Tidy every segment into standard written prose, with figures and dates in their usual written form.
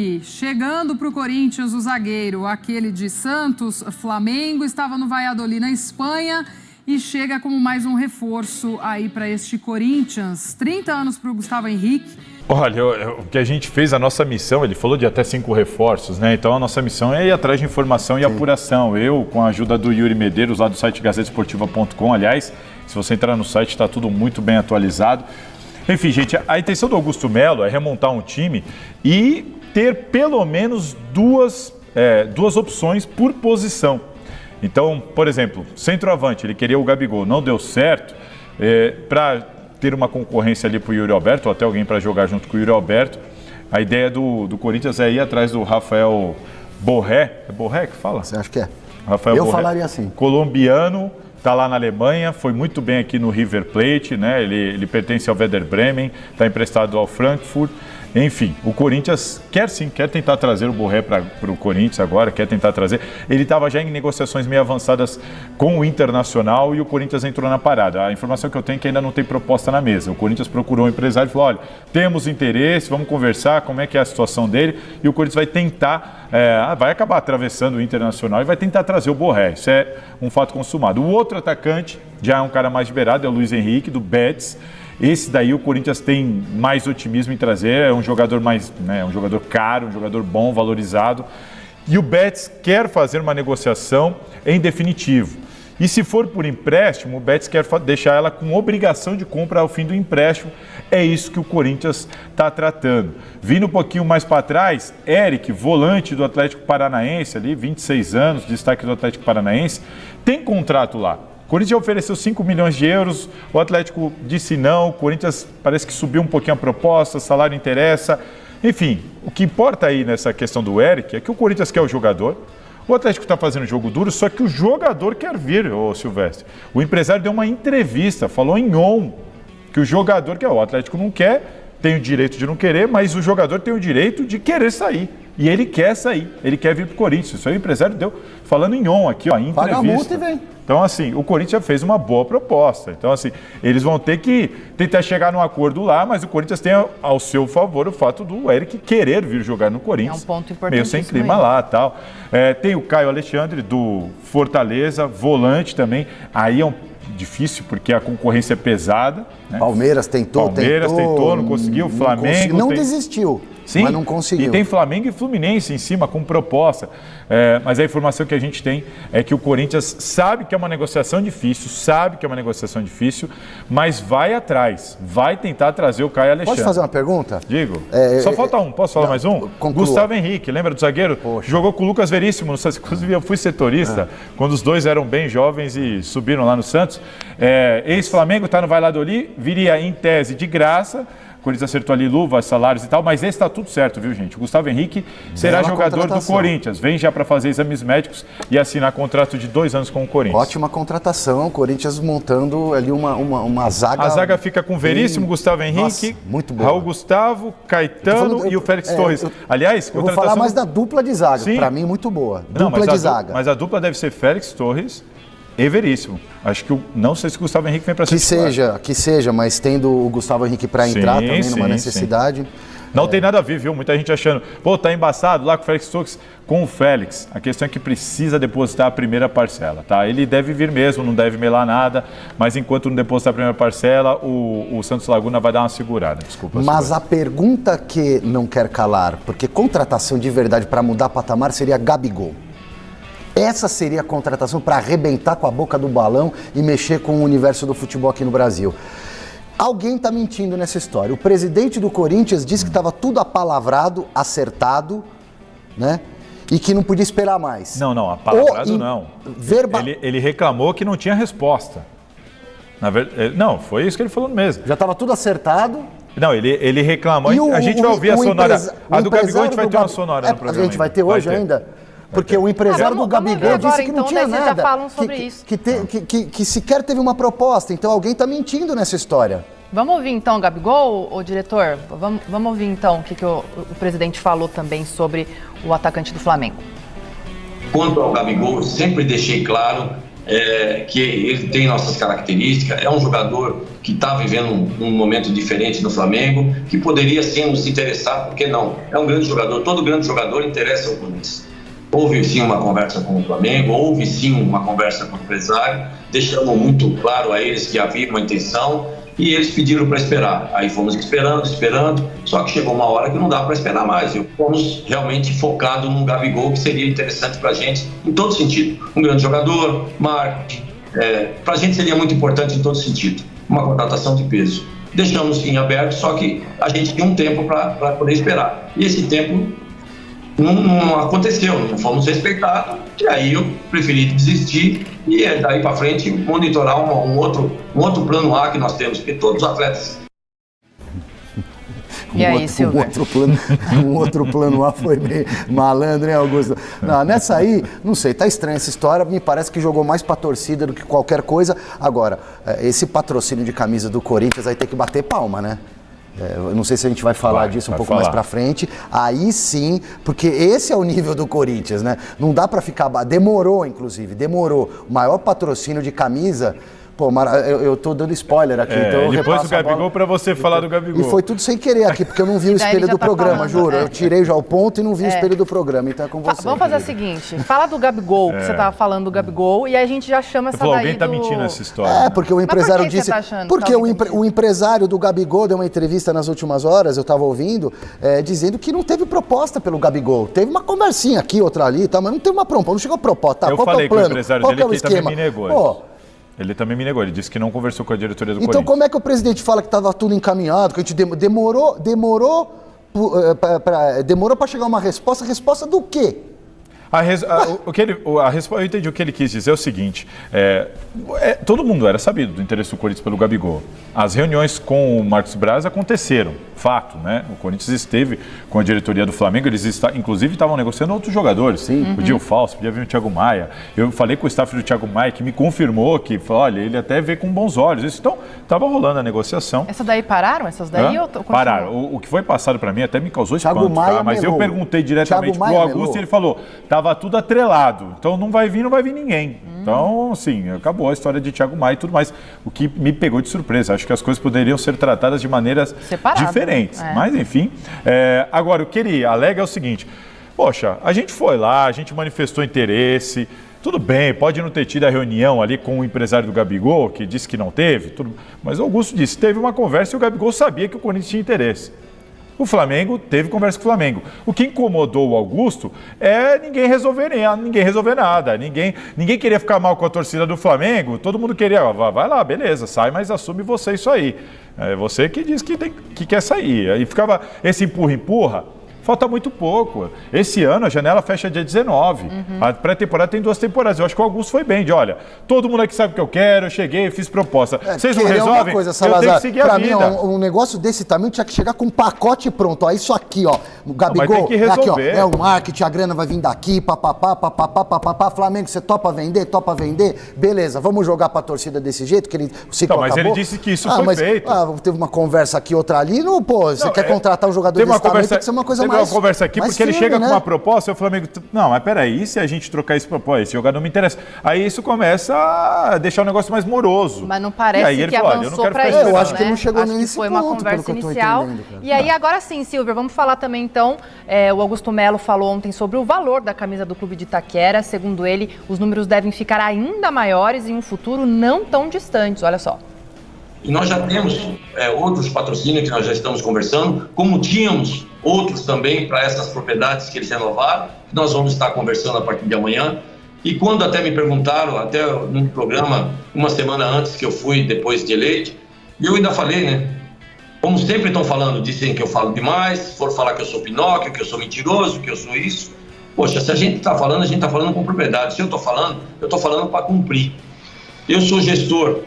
E chegando para o Corinthians, o zagueiro, aquele de Santos, Flamengo, estava no Valladolid, na Espanha, e chega como mais um reforço aí para este Corinthians. 30 anos para o Gustavo Henrique. Olha, o que a gente fez, a nossa missão, ele falou de até 5 reforços, né? Então a nossa missão é ir atrás de informação e apuração. Eu, com a ajuda do Yuri Medeiros, lá do site gazetesportiva.com, aliás, se você entrar no site, está tudo muito bem atualizado. Enfim, gente, a intenção do Augusto Melo é remontar um time e ter pelo menos duas opções por posição. Então, por exemplo, centroavante, ele queria o Gabigol, não deu certo, para ter uma concorrência ali para o Yuri Alberto, ou até alguém para jogar junto com o Yuri Alberto. A ideia do Corinthians é ir atrás do Rafael Borré. É Borré que fala? Você acha que é? Rafael Eu Borré, falaria assim. colombiano, está lá na Alemanha, foi muito bem aqui no River Plate, né? Ele pertence ao Werder Bremen, está emprestado ao Frankfurt. Enfim, o Corinthians quer tentar trazer o Borré para o Corinthians agora, quer tentar trazer. Ele estava já em negociações meio avançadas com o Internacional e o Corinthians entrou na parada. A informação que eu tenho é que ainda não tem proposta na mesa. O Corinthians procurou um empresário e falou, olha, temos interesse, vamos conversar, como é que é a situação dele, e o Corinthians vai tentar, vai acabar atravessando o Internacional e vai tentar trazer o Borré. Isso é um fato consumado. O outro atacante já é um cara mais liberado, é o Luiz Henrique, do Betis. Esse daí o Corinthians tem mais otimismo em trazer, é um jogador um jogador caro, um jogador bom, valorizado. E o Betis quer fazer uma negociação em definitivo. E se for por empréstimo, o Betis quer deixar ela com obrigação de compra ao fim do empréstimo. É isso que o Corinthians está tratando. Vindo um pouquinho mais para trás, Eric, volante do Atlético Paranaense, ali, 26 anos, destaque do Atlético Paranaense, tem contrato lá. O Corinthians já ofereceu 5 milhões de euros, o Atlético disse não, o Corinthians parece que subiu um pouquinho a proposta, o salário interessa. Enfim, o que importa aí nessa questão do Eric é que o Corinthians quer o jogador, o Atlético está fazendo jogo duro, só que o jogador quer vir, ô Silvestre. O empresário deu uma entrevista, falou em on, que o jogador quer, o Atlético não quer, tem o direito de não querer, mas o jogador tem o direito de querer sair. E ele quer sair, ele quer vir para o Corinthians. Isso aí o empresário deu falando em on aqui, ó, em entrevista. Paga a multa e vem. Então, assim, o Corinthians já fez uma boa proposta. Então, assim, eles vão ter que tentar chegar num acordo lá, mas o Corinthians tem ao seu favor o fato do Eric querer vir jogar no Corinthians. É um ponto importante. Meio sem clima lá e tal. Tem o Caio Alexandre, do Fortaleza, volante também. Aí é difícil, porque a concorrência é pesada. Né? Palmeiras tentou, não conseguiu. Flamengo não desistiu. Sim, mas não conseguiu. E tem Flamengo e Fluminense em cima com proposta. Mas a informação que a gente tem é que o Corinthians sabe que é uma negociação difícil, mas vai atrás, vai tentar trazer o Caio Alexandre. Pode fazer uma pergunta? Digo. Só falta um, posso falar mais um? Conclua. Gustavo Henrique, lembra do zagueiro? Poxa. Jogou com o Lucas Veríssimo, inclusive eu fui setorista, quando os dois eram bem jovens e subiram lá no Santos. Ex-Flamengo, está no Valladolid, viria em tese de graça. O Corinthians acertou ali luvas, salários e tal, mas esse está tudo certo, viu, gente? O Gustavo Henrique será jogador do Corinthians. Vem já para fazer exames médicos e assinar contrato de 2 anos com o Corinthians. Ótima contratação, o Corinthians montando ali uma zaga. A zaga fica com Veríssimo, Gustavo Henrique, nossa, muito boa. Raul Gustavo, Caetano e o Félix Torres. Aliás, eu vou falar mais da dupla de zaga, para mim muito boa. Dupla de zaga. Mas a dupla deve ser Félix Torres e Veríssimo. Acho que não sei se o Gustavo Henrique vem para ser que seja, mas tendo o Gustavo Henrique para entrar também numa necessidade. Não tem nada a ver, viu? Muita gente achando, tá embaçado lá com o Félix Torres. Com o Félix, a questão é que precisa depositar a primeira parcela, tá? Ele deve vir mesmo, não deve melar nada, mas enquanto não depositar a primeira parcela, o Santos Laguna vai dar uma segurada. Desculpa. Mas a pergunta que não quer calar, porque contratação de verdade para mudar patamar seria Gabigol. Essa seria a contratação para arrebentar com a boca do balão e mexer com o universo do futebol aqui no Brasil. Alguém está mentindo nessa história. O presidente do Corinthians disse que estava tudo apalavrado, acertado, né? E que não podia esperar mais. Não, apalavrado não. Ele reclamou que não tinha resposta. Não, foi isso que ele falou mesmo. Já estava tudo acertado. Não, ele reclamou. A gente vai ouvir a sonora. A do Gabigol a gente vai ter uma sonora no programa. A gente vai ter hoje ainda? Porque o empresário do Gabigol disse que não tinha nada. Vocês já falam sobre isso. Que sequer teve uma proposta. Então alguém está mentindo nessa história. Vamos ouvir então o Gabigol, o diretor? Vamos ouvir então o que o presidente falou também sobre o atacante do Flamengo. Quanto ao Gabigol, eu sempre deixei claro que ele tem nossas características, é um jogador que está vivendo um momento diferente no Flamengo, que poderia sim nos interessar, por que não? É um grande jogador, todo grande jogador interessa ao Corinthians. Houve sim uma conversa com o Flamengo, houve sim uma conversa com o empresário, deixamos muito claro a eles que havia uma intenção e eles pediram para esperar. Aí fomos esperando, só que chegou uma hora que não dá para esperar mais. Fomos realmente focados num Gabigol que seria interessante para a gente em todo sentido. Um grande jogador, marketing, para a gente seria muito importante em todo sentido. Uma contratação de peso. Deixamos sim aberto, só que a gente tinha um tempo para poder esperar. E esse tempo não aconteceu, não fomos respeitados, e aí eu preferi desistir e daí para frente monitorar um outro plano A que nós temos, porque todos os atletas... E aí, Silvio? Um outro plano A foi bem malandro, hein, Augusto? Não, nessa aí, não sei, tá estranha essa história, me parece que jogou mais pra torcida do que qualquer coisa. Agora, esse patrocínio de camisa do Corinthians aí tem que bater palma, né? Eu não sei se a gente vai falar disso um pouco mais pra frente. Aí sim, porque esse é o nível do Corinthians, né? Não dá pra ficar... Demorou, inclusive, demorou. O maior patrocínio de camisa... Pô, eu tô dando spoiler aqui, então eu depois do Gabigol para você falar do Gabigol. E foi tudo sem querer aqui, porque eu não vi o espelho do programa, juro. Eu tirei já o ponto e não vi o espelho do programa, então é com você. Vamos fazer o seguinte, fala do Gabigol, que você tava falando do Gabigol, e aí a gente já chama essa daí alguém tá mentindo nessa história. Porque o empresário Mas por que disse... você tá achando Porque que o empresário do Gabigol deu uma entrevista nas últimas horas, eu tava ouvindo, dizendo que não teve proposta pelo Gabigol. Teve uma conversinha aqui, outra ali, tá, mas não teve uma proposta, não chegou a proposta. Eu qual falei é o plano? com o empresário Qual dele é o que esquema? também me negou. Ele também me negou, ele disse que não conversou com a diretoria do Corinthians. Então como é que o presidente fala que estava tudo encaminhado, que a gente demorou para chegar uma resposta? Resposta do quê? Eu entendi o que ele quis dizer é o seguinte, todo mundo era sabido do interesse do Corinthians pelo Gabigol. As reuniões com o Marcos Braz aconteceram, fato, né? O Corinthians esteve com a diretoria do Flamengo, eles inclusive estavam negociando outros jogadores. Sim. Podia o Fausto, podia vir o Thiago Maia. Eu falei com o staff do Thiago Maia que me confirmou que, olha, ele até vê com bons olhos. Isso, então, estava rolando a negociação. Essa daí pararam? Essas daí? Pararam. O que foi passado para mim até me causou Thiago espanto, Maia tá? Mas eu perguntei diretamente pro Augusto e ele falou, tava tudo atrelado, então não vai vir ninguém. Então, assim, acabou a história de Thiago Maia e tudo mais. O que me pegou de surpresa, acho que as coisas poderiam ser tratadas de maneiras diferentes. Mas, enfim, agora, o que ele alega é o seguinte, poxa, a gente foi lá, a gente manifestou interesse, tudo bem, pode não ter tido a reunião ali com o empresário do Gabigol, que disse que não teve, mas o Augusto disse, teve uma conversa e o Gabigol sabia que o Corinthians tinha interesse. O Flamengo teve conversa com o Flamengo. O que incomodou o Augusto é ninguém resolver nada. Ninguém queria ficar mal com a torcida do Flamengo. Todo mundo queria, vai lá, beleza, sai, mas assume você isso aí. É você que diz que quer sair. Aí ficava esse empurra. Falta muito pouco. Esse ano a janela fecha dia 19. A pré-temporada tem 2 temporadas. Eu acho que o Augusto foi bem, olha, todo mundo aqui sabe o que eu quero, eu cheguei, fiz proposta. Vocês não resolvem? Coisa, Salazar, eu tenho que seguir a vida. Pra mim, um negócio desse tamanho tinha que chegar com um pacote pronto. Ó, isso aqui, ó. O Gabigol, mas tem que resolver. aqui, ó, o marketing, a grana vai vir daqui, papapá. Flamengo, você topa vender? Beleza, vamos jogar pra torcida desse jeito, que o ciclo acabou. Mas ele disse que isso foi feito. Teve uma conversa aqui, outra ali, você quer contratar um jogador desse tamanho, tem que ser uma coisa mais... Teve uma conversa aqui, porque ele chega com uma proposta e o Flamengo... Não, mas peraí, e se a gente trocar esse propósito? Esse jogador não me interessa. Aí isso começa a deixar o negócio mais moroso. Mas não parece que avançou pra isso, eu acho que não chegou nesse nesse ponto, foi uma conversa inicial. E aí, agora sim, Silvio, vamos falar também, então, o Augusto Melo falou ontem sobre o valor da camisa do Clube de Itaquera. Segundo ele, os números devem ficar ainda maiores em um futuro não tão distante. Olha só. E nós já temos outros patrocínios que nós já estamos conversando, como tínhamos outros também para essas propriedades que eles renovaram, que nós vamos estar conversando a partir de amanhã. E quando até me perguntaram, até num programa, uma semana antes que eu fui, depois de eleito, e eu ainda falei, né? Como sempre estão falando, dizem que eu falo demais, se for falar que eu sou Pinóquio, que eu sou mentiroso, que eu sou isso. Poxa, se a gente está falando, a gente está falando com propriedade. Se eu estou falando para cumprir. Eu sou gestor.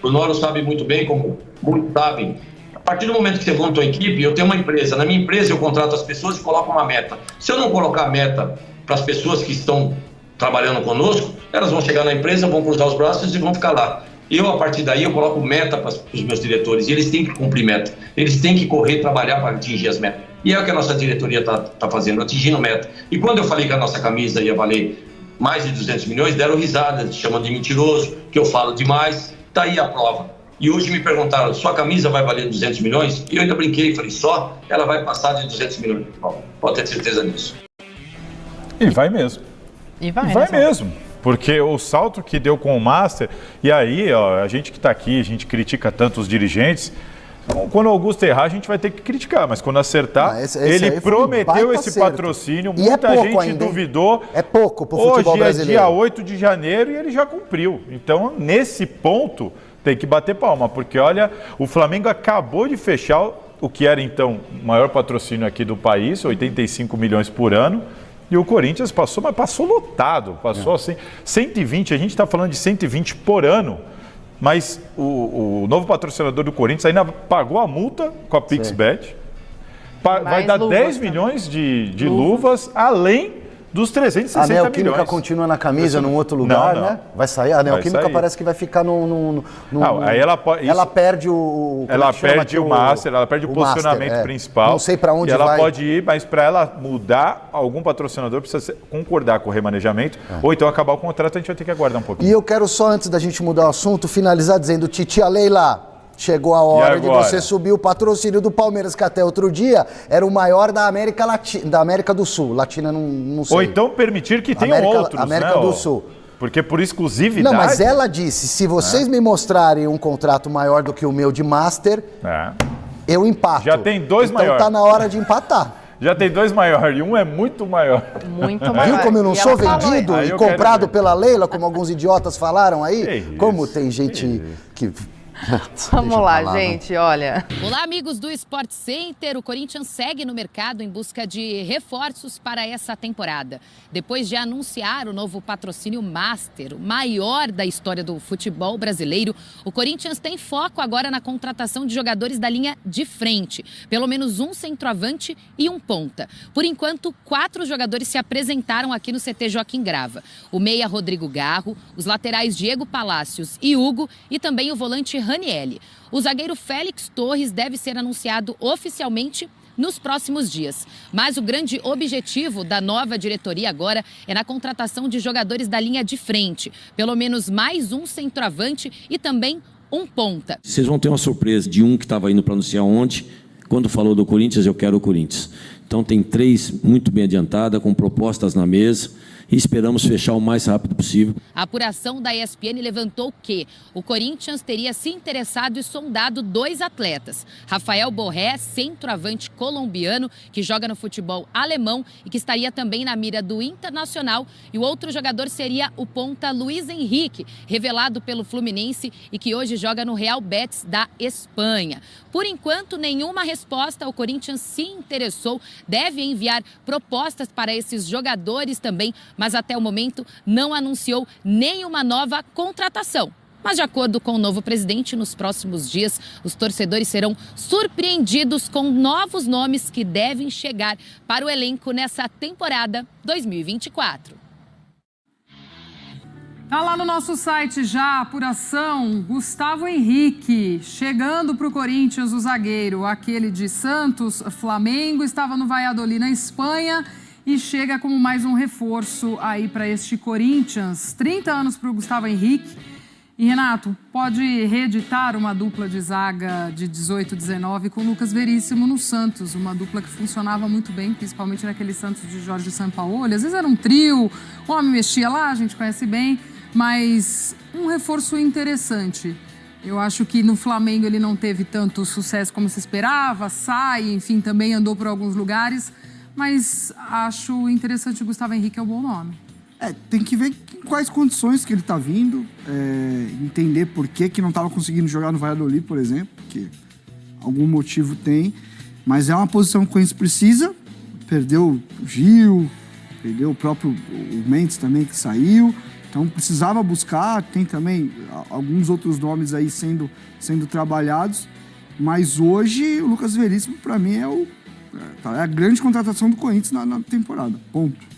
O Noro sabe muito bem, como muitos sabem. A partir do momento que você monta uma equipe, eu tenho uma empresa. Na minha empresa, eu contrato as pessoas e coloco uma meta. Se eu não colocar meta para as pessoas que estão trabalhando conosco, elas vão chegar na empresa, vão cruzar os braços e vão ficar lá. Eu, a partir daí, eu coloco meta para os meus diretores. E eles têm que cumprir meta. Eles têm que correr, trabalhar para atingir as metas. E é o que a nossa diretoria está fazendo, atingindo meta. E quando eu falei que a nossa camisa ia valer mais de 200 milhões, deram risada, chamando de mentiroso, que eu falo demais. Está aí a prova. E hoje me perguntaram, sua camisa vai valer 200 milhões? E eu ainda brinquei e falei, só ela vai passar de 200 milhões. Pode ter certeza disso. E vai mesmo. E vai mesmo. Porque o salto que deu com o Master, e aí, ó, a gente que está aqui, a gente critica tanto os dirigentes. Quando o Augusto errar, a gente vai ter que criticar, mas quando acertar, ele prometeu esse patrocínio, muita gente duvidou. É pouco para o futebol brasileiro. Hoje é dia 8 de janeiro e ele já cumpriu. Então, nesse ponto, tem que bater palma, porque olha, o Flamengo acabou de fechar o que era então o maior patrocínio aqui do país, 85 milhões por ano, e o Corinthians passou, mas passou lotado, passou assim, 120, a gente está falando de 120 por ano. Mas o novo patrocinador do Corinthians ainda pagou a multa com a PixBet. Vai dar 10 milhões de luvas, além dos 360 milhões. A Neoquímica continua na camisa num outro lugar, né? Vai sair. A Neoquímica parece que vai ficar aí ela perde o... Ela perde o Master, ela perde o posicionamento principal. Não sei para onde vai. Ela pode ir, mas para ela mudar, algum patrocinador precisa concordar com o remanejamento, ou então acabar o contrato, a gente vai ter que aguardar um pouquinho. E eu quero só, antes da gente mudar o assunto, finalizar dizendo, Titia Leila, chegou a hora de você subir o patrocínio do Palmeiras, que até outro dia era o maior da América do Sul. Latina, não sei. Ou então permitir que tenham outros, América do Sul. Porque por exclusividade... Não, mas ela disse, se vocês me mostrarem um contrato maior do que o meu de Master, eu empato. Já tem dois maiores. Então tá na hora de empatar. Já tem dois maiores e um é muito maior. Muito maior. Viu como eu não sou vendido e comprado pela Leila, como alguns idiotas falaram aí? Como tem gente que... Vamos lá, gente, olha. Olá, amigos do Sport Center. O Corinthians segue no mercado em busca de reforços para essa temporada. Depois de anunciar o novo patrocínio Master, o maior da história do futebol brasileiro, o Corinthians tem foco agora na contratação de jogadores da linha de frente. Pelo menos um centroavante e um ponta. Por enquanto, 4 jogadores se apresentaram aqui no CT Joaquim Grava. O meia Rodrigo Garro, os laterais Diego Palacios e Hugo e também o volante Ranielli. O zagueiro Félix Torres deve ser anunciado oficialmente nos próximos dias. Mas o grande objetivo da nova diretoria agora é na contratação de jogadores da linha de frente. Pelo menos mais um centroavante e também um ponta. Vocês vão ter uma surpresa de um que estava indo para anunciar ontem. Quando falou do Corinthians, eu quero o Corinthians. Então tem 3 muito bem adiantadas, com propostas na mesa. E esperamos fechar o mais rápido possível. A apuração da ESPN levantou que o Corinthians teria se interessado e sondado 2 atletas. Rafael Borré, centroavante colombiano, que joga no futebol alemão e que estaria também na mira do Internacional. E o outro jogador seria o ponta Luiz Henrique, revelado pelo Fluminense e que hoje joga no Real Betis da Espanha. Por enquanto, nenhuma resposta. O Corinthians se interessou, deve enviar propostas para esses jogadores também, mas até o momento não anunciou nenhuma nova contratação. Mas de acordo com o novo presidente, nos próximos dias, os torcedores serão surpreendidos com novos nomes que devem chegar para o elenco nessa temporada 2024. Tá lá no nosso site já a apuração. Gustavo Henrique, chegando para o Corinthians, o zagueiro, aquele de Santos, Flamengo, estava no Valladolid, na Espanha, e chega como mais um reforço aí para este Corinthians. 30 anos para o Gustavo Henrique. E, Renato, pode reeditar uma dupla de zaga de 18, 19 com o Lucas Veríssimo no Santos. Uma dupla que funcionava muito bem, principalmente naquele Santos de Jorge Sampaoli. Às vezes era um trio, o homem mexia lá, a gente conhece bem, mas um reforço interessante. Eu acho que no Flamengo ele não teve tanto sucesso como se esperava, enfim, também andou por alguns lugares, mas acho interessante o Gustavo Henrique, é um bom nome. Tem que ver em quais condições que ele tá vindo, entender por que não estava conseguindo jogar no Valladolid, por exemplo, porque algum motivo tem, mas é uma posição que o Corinthians precisa, perdeu o Gil, perdeu o próprio Mendes também que saiu, então precisava buscar, tem também alguns outros nomes aí sendo trabalhados, mas hoje o Lucas Veríssimo para mim é a grande contratação do Corinthians na temporada, ponto.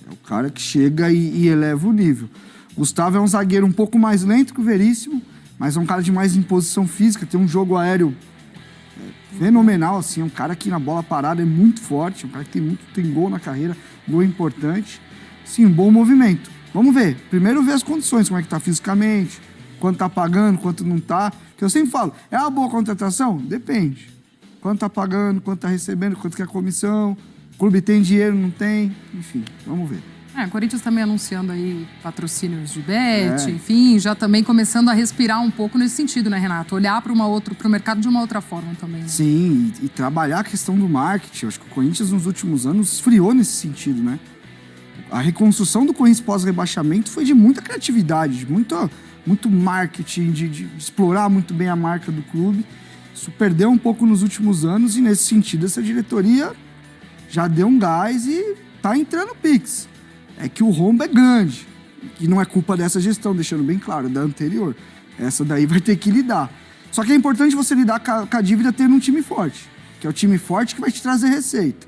É o cara que chega e eleva o nível. Gustavo é um zagueiro um pouco mais lento que o Veríssimo, mas é um cara de mais imposição física, tem um jogo aéreo fenomenal, assim, é um cara que na bola parada é muito forte, um cara que tem gol na carreira, gol importante. sim, um bom movimento. Vamos ver. Primeiro ver as condições, como é que tá fisicamente, quanto tá pagando, quanto não tá. Que eu sempre falo, é uma boa contratação? Depende. Quanto tá pagando, quanto tá recebendo, quanto que é a comissão, o clube tem dinheiro, não tem, enfim, vamos ver. O Corinthians também anunciando aí patrocínios de bet, enfim, já também começando a respirar um pouco nesse sentido, né, Renato? Olhar para o mercado de uma outra forma também. Né? Sim, e trabalhar a questão do marketing. Eu acho que o Corinthians nos últimos anos esfriou nesse sentido, né? A reconstrução do Corinthians pós-rebaixamento foi de muita criatividade, de muito marketing, de explorar muito bem a marca do clube. Isso perdeu um pouco nos últimos anos e, nesse sentido, essa diretoria já deu um gás e tá entrando Pix. É que o rombo é grande, que não é culpa dessa gestão, deixando bem claro, é da anterior. Essa daí vai ter que lidar. Só que é importante você lidar com a dívida tendo um time forte, que é o time forte que vai te trazer receita.